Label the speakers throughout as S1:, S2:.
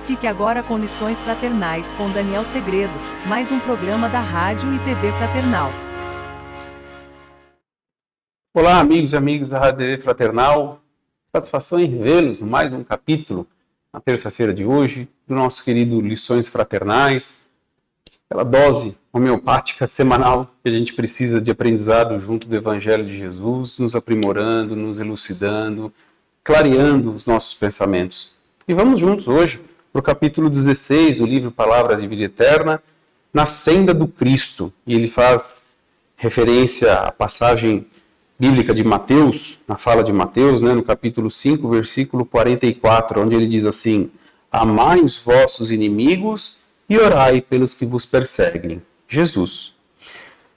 S1: Fique agora com Lições Fraternais com Daniel Segredo, mais um programa da Rádio e TV Fraternal.
S2: Olá, amigos e amigas da Rádio e TV Fraternal. Satisfação em revê-los no mais um capítulo, na terça-feira de hoje, do nosso querido Lições Fraternais, aquela dose homeopática semanal que a gente precisa de aprendizado junto do Evangelho de Jesus, nos aprimorando, nos elucidando, clareando os nossos pensamentos. E vamos juntos hoje para o capítulo 16 do livro Palavras de Vida Eterna, na senda do Cristo. E ele faz referência à passagem bíblica de Mateus, na fala de Mateus, no capítulo 5, versículo 44, onde ele diz assim: amai os vossos inimigos e orai pelos que vos perseguem. Jesus.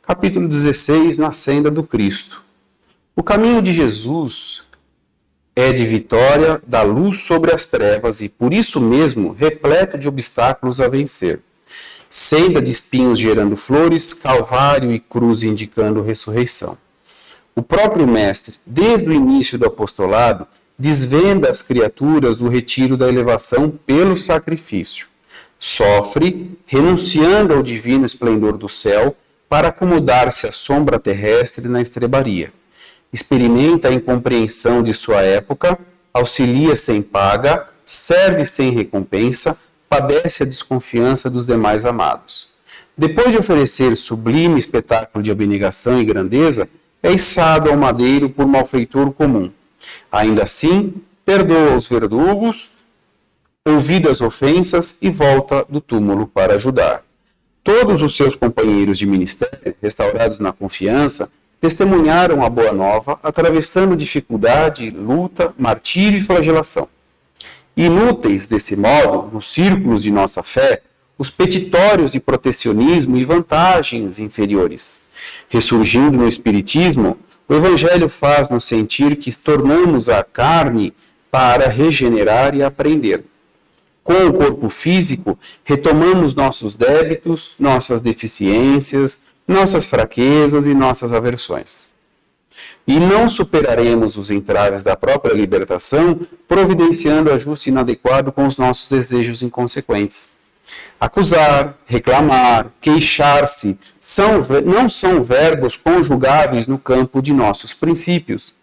S2: Capítulo 16, na senda do Cristo. O caminho de Jesus é de vitória da luz sobre as trevas e, por isso mesmo, repleto de obstáculos a vencer. Senda de espinhos gerando flores, calvário e cruz indicando ressurreição. O próprio Mestre, desde o início do apostolado, desvenda às criaturas o retiro da elevação pelo sacrifício. Sofre, renunciando ao divino esplendor do céu, para acomodar-se à sombra terrestre na estrebaria. Experimenta a incompreensão de sua época, auxilia sem paga, serve sem recompensa, padece a desconfiança dos demais amados. Depois de oferecer sublime espetáculo de abnegação e grandeza, é içado ao madeiro por malfeitor comum. Ainda assim, perdoa os verdugos, ouvida as ofensas e volta do túmulo para ajudar. Todos os seus companheiros de ministério, restaurados na confiança, testemunharam a boa nova, atravessando dificuldade, luta, martírio e flagelação. Inúteis, desse modo, nos círculos de nossa fé, os petitórios de protecionismo e vantagens inferiores. Ressurgindo no Espiritismo, o Evangelho faz-nos sentir que tornamos a carne para regenerar e aprender. Com o corpo físico, retomamos nossos débitos, nossas deficiências, nossas fraquezas e nossas aversões. E não superaremos os entraves da própria libertação, providenciando ajuste inadequado com os nossos desejos inconsequentes. Acusar, reclamar, queixar-se não são verbos conjugáveis no campo de nossos princípios.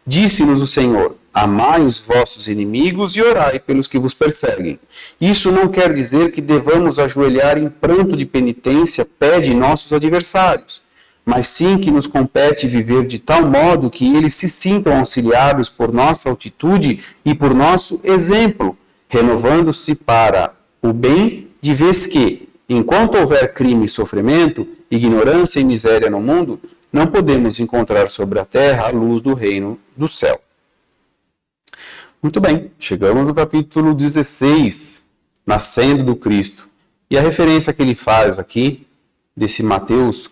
S2: Disse-nos o Senhor: amai os vossos inimigos e orai pelos que vos perseguem. Isso não quer dizer que devamos ajoelhar em pranto de penitência pé de nossos adversários, mas sim que nos compete viver de tal modo que eles se sintam auxiliados por nossa altitude e por nosso exemplo, renovando-se para o bem, de vez que, enquanto houver crime e sofrimento, ignorância e miséria no mundo, não podemos encontrar sobre a terra a luz do reino do céu. Muito bem, chegamos no capítulo 16, na senda do Cristo. E a referência que ele faz aqui, desse Mateus,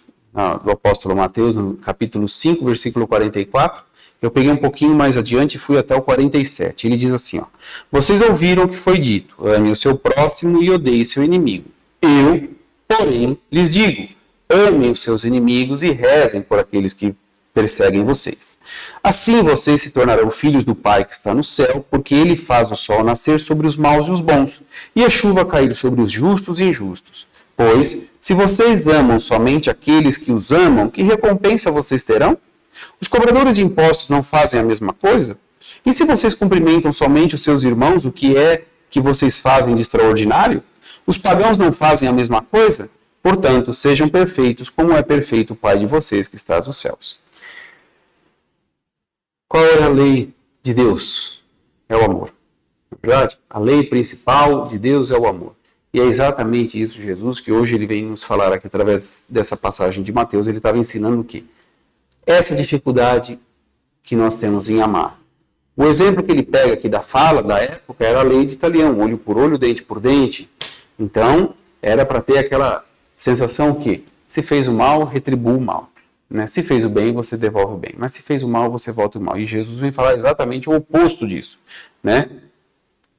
S2: do apóstolo Mateus, no capítulo 5, versículo 44, eu peguei um pouquinho mais adiante e fui até o 47. Ele diz assim, vocês ouviram o que foi dito, ame o seu próximo e odeie seu inimigo. Eu, porém, lhes digo, amem os seus inimigos e rezem por aqueles que perseguem vocês. Assim vocês se tornarão filhos do Pai que está no céu, porque ele faz o sol nascer sobre os maus e os bons, e a chuva cair sobre os justos e injustos. Pois, se vocês amam somente aqueles que os amam, que recompensa vocês terão? Os cobradores de impostos não fazem a mesma coisa? E se vocês cumprimentam somente os seus irmãos, o que é que vocês fazem de extraordinário? Os pagãos não fazem a mesma coisa? Portanto, sejam perfeitos como é perfeito o Pai de vocês que está nos céus. Qual é a lei de Deus? É o amor. Na verdade, a lei principal de Deus é o amor. E é exatamente isso, Jesus, que hoje ele vem nos falar aqui através dessa passagem de Mateus. Ele estava ensinando o quê? Essa dificuldade que nós temos em amar. O exemplo que ele pega aqui da fala da época era a lei de Italião, olho por olho, dente por dente. Então, era para ter aquela sensação que se fez o mal, retribua o mal. Se fez o bem, você devolve o bem. Mas se fez o mal, você volta o mal. E Jesus vem falar exatamente o oposto disso.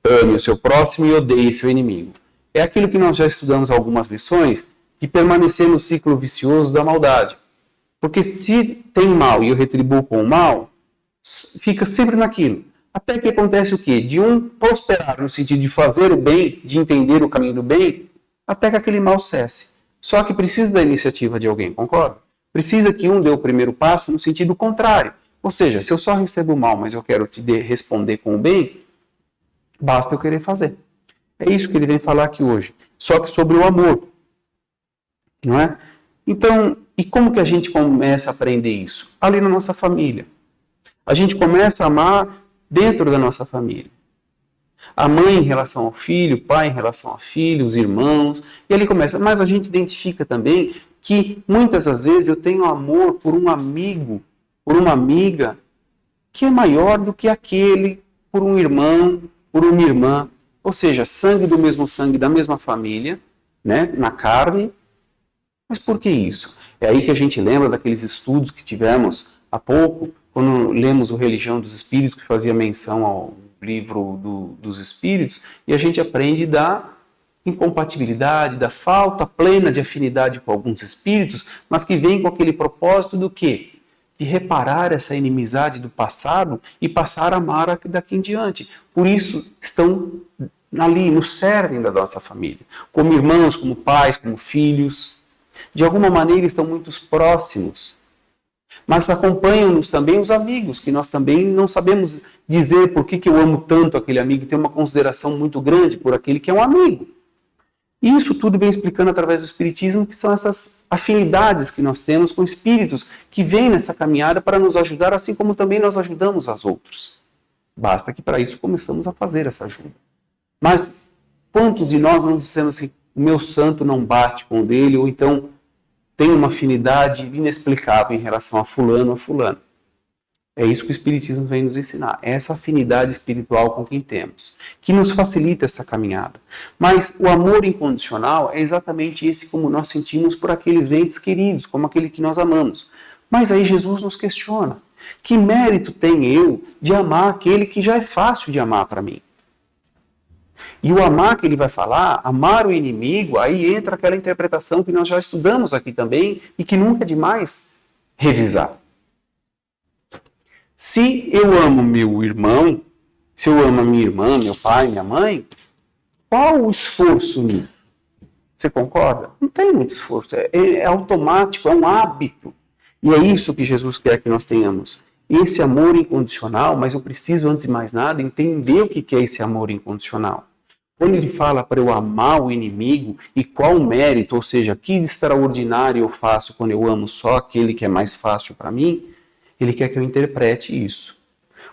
S2: Ame o seu próximo e odeie seu inimigo. É aquilo que nós já estudamos algumas lições, de permanecer no ciclo vicioso da maldade. Porque se tem mal e eu retribuo com o mal, fica sempre naquilo. Até que acontece o quê? De um prosperar no sentido de fazer o bem, de entender o caminho do bem, até que aquele mal cesse. Só que precisa da iniciativa de alguém, concorda? Precisa que um dê o primeiro passo no sentido contrário. Ou seja, se eu só recebo o mal, mas eu quero te responder com o bem, basta eu querer fazer. É isso que ele vem falar aqui hoje. Só que sobre o amor. Não é? Então, e como que a gente começa a aprender isso? Ali na nossa família. A gente começa a amar dentro da nossa família. A mãe em relação ao filho, o pai em relação ao filho, os irmãos, e ali começa. Mas a gente identifica também que muitas das vezes eu tenho amor por um amigo, por uma amiga, que é maior do que aquele por um irmão, por uma irmã. Ou seja, sangue do mesmo sangue, da mesma família, né, na carne. Mas por que isso? É aí que a gente lembra daqueles estudos que tivemos há pouco, quando lemos o Religião dos Espíritos, que fazia menção ao livro dos Espíritos, e a gente aprende da incompatibilidade, da falta plena de afinidade com alguns espíritos, mas que vem com aquele propósito do quê? De reparar essa inimizade do passado e passar a amar daqui em diante. Por isso estão ali no cerne da nossa família, como irmãos, como pais, como filhos. De alguma maneira estão muito próximos. Mas acompanham-nos também os amigos, que nós também não sabemos dizer por que eu amo tanto aquele amigo e tenho uma consideração muito grande por aquele que é um amigo. E isso tudo vem explicando através do Espiritismo, que são essas afinidades que nós temos com espíritos que vêm nessa caminhada para nos ajudar, assim como também nós ajudamos aos outros. Basta que para isso começamos a fazer essa ajuda. Mas quantos de nós não dizemos assim, o meu santo não bate com o dele, ou então tem uma afinidade inexplicável em relação a fulano ou a fulano. É isso que o Espiritismo vem nos ensinar, essa afinidade espiritual com quem temos, que nos facilita essa caminhada. Mas o amor incondicional é exatamente esse como nós sentimos por aqueles entes queridos, como aquele que nós amamos. Mas aí Jesus nos questiona, que mérito tem eu de amar aquele que já é fácil de amar para mim? E o amar que ele vai falar, amar o inimigo, aí entra aquela interpretação que nós já estudamos aqui também e que nunca é demais revisar. Se eu amo meu irmão, se eu amo a minha irmã, meu pai, minha mãe, qual o esforço nisso? Você concorda? Não tem muito esforço, é automático, é um hábito. E é isso que Jesus quer que nós tenhamos. Esse amor incondicional, mas eu preciso, antes de mais nada, entender o que é esse amor incondicional. Quando ele fala para eu amar o inimigo, e qual o mérito, ou seja, que extraordinário eu faço quando eu amo só aquele que é mais fácil para mim, ele quer que eu interprete isso.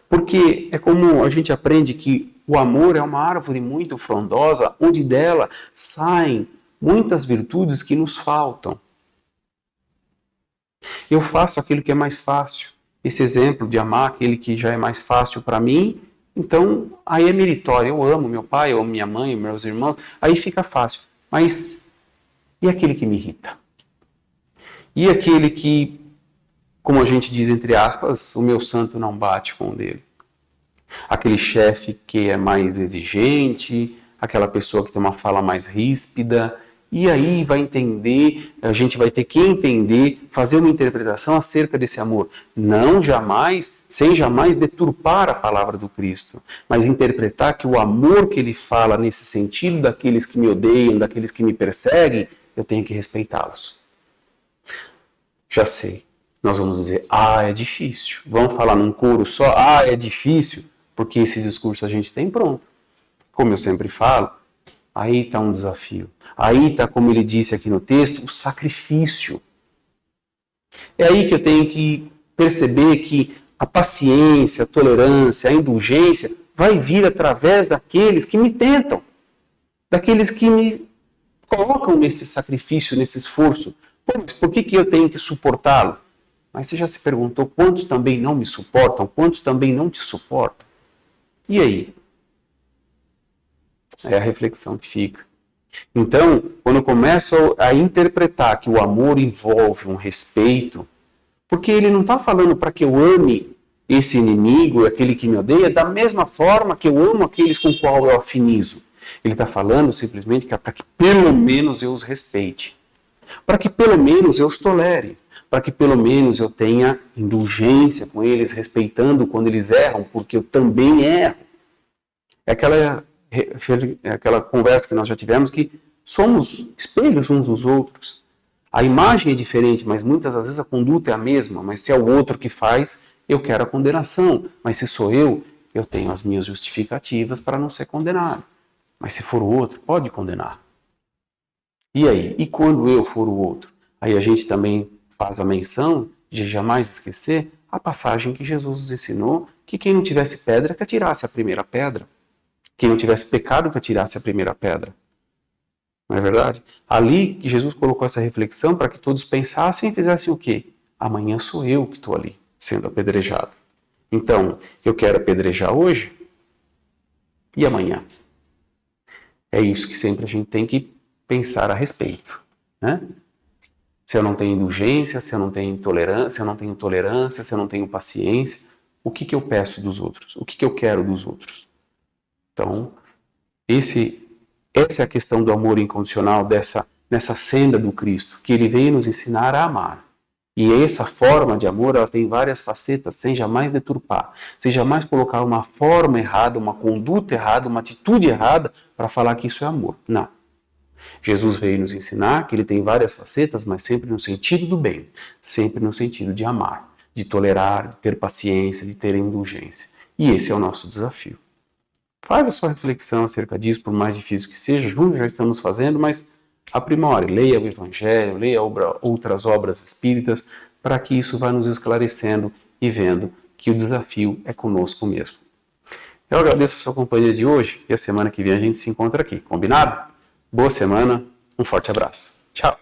S2: Porque é como a gente aprende que o amor é uma árvore muito frondosa, onde dela saem muitas virtudes que nos faltam. Eu faço aquilo que é mais fácil. Esse exemplo de amar aquele que já é mais fácil para mim, então aí é meritório. Eu amo meu pai, eu amo minha mãe, meus irmãos, aí fica fácil. Mas e aquele que me irrita? E aquele que, como a gente diz entre aspas, o meu santo não bate com o dele? Aquele chefe que é mais exigente, aquela pessoa que tem uma fala mais ríspida, e aí vai entender, a gente vai ter que entender, fazer uma interpretação acerca desse amor. Não jamais, sem jamais deturpar a palavra do Cristo, mas interpretar que o amor que ele fala nesse sentido daqueles que me odeiam, daqueles que me perseguem, eu tenho que respeitá-los. Já sei, nós vamos dizer, é difícil. Vamos falar num coro só, é difícil, porque esse discurso a gente tem pronto. Como eu sempre falo, aí está um desafio. Aí está, como ele disse aqui no texto, o sacrifício. É aí que eu tenho que perceber que a paciência, a tolerância, a indulgência vai vir através daqueles que me tentam, daqueles que me colocam nesse sacrifício, nesse esforço. Pô, mas por que eu tenho que suportá-lo? Mas você já se perguntou quantos também não me suportam, quantos também não te suportam? E aí? É a reflexão que fica. Então, quando eu começo a interpretar que o amor envolve um respeito, porque ele não está falando para que eu ame esse inimigo, aquele que me odeia, da mesma forma que eu amo aqueles com qual eu afinizo. Ele está falando simplesmente que é para que pelo menos eu os respeite. para que pelo menos eu os tolere, para que pelo menos eu tenha indulgência com eles, respeitando quando eles erram, porque eu também erro. É aquela conversa que nós já tivemos, que somos espelhos uns dos outros. A imagem é diferente, mas muitas das vezes a conduta é a mesma, mas se é o outro que faz, eu quero a condenação, mas se sou eu tenho as minhas justificativas para não ser condenado. Mas se for o outro, pode condenar. E aí? E quando eu for o outro? Aí a gente também faz a menção de jamais esquecer a passagem que Jesus nos ensinou, que quem não tivesse pedra, que atirasse a primeira pedra. Quem não tivesse pecado, que atirasse a primeira pedra. Não é verdade? Ali, Jesus colocou essa reflexão para que todos pensassem e fizessem o quê? Amanhã sou eu que estou ali, sendo apedrejado. Então, eu quero apedrejar hoje e amanhã. É isso que sempre a gente tem que pensar a respeito, né? Se eu não tenho indulgência, se eu não tenho tolerância, se eu não tenho paciência, o que eu peço dos outros? O que eu quero dos outros? Então, essa é a questão do amor incondicional, nessa senda do Cristo, que ele veio nos ensinar a amar. E essa forma de amor, ela tem várias facetas, sem jamais deturpar, sem jamais colocar uma forma errada, uma conduta errada, uma atitude errada para falar que isso é amor. Não. Jesus veio nos ensinar que ele tem várias facetas, mas sempre no sentido do bem, sempre no sentido de amar, de tolerar, de ter paciência, de ter indulgência. E esse é o nosso desafio. Faz a sua reflexão acerca disso, por mais difícil que seja, juntos já estamos fazendo, mas aprimore, leia o Evangelho, leia outras obras espíritas, para que isso vá nos esclarecendo e vendo que o desafio é conosco mesmo. Eu agradeço a sua companhia de hoje e a semana que vem a gente se encontra aqui, combinado? Boa semana, um forte abraço. Tchau!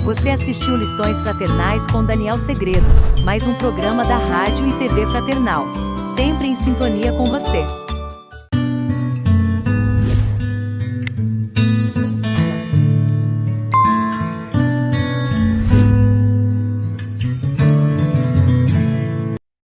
S1: Você assistiu Lições Fraternais com Daniel Segredo, mais um programa da Rádio e TV Fraternal, sempre em sintonia com você.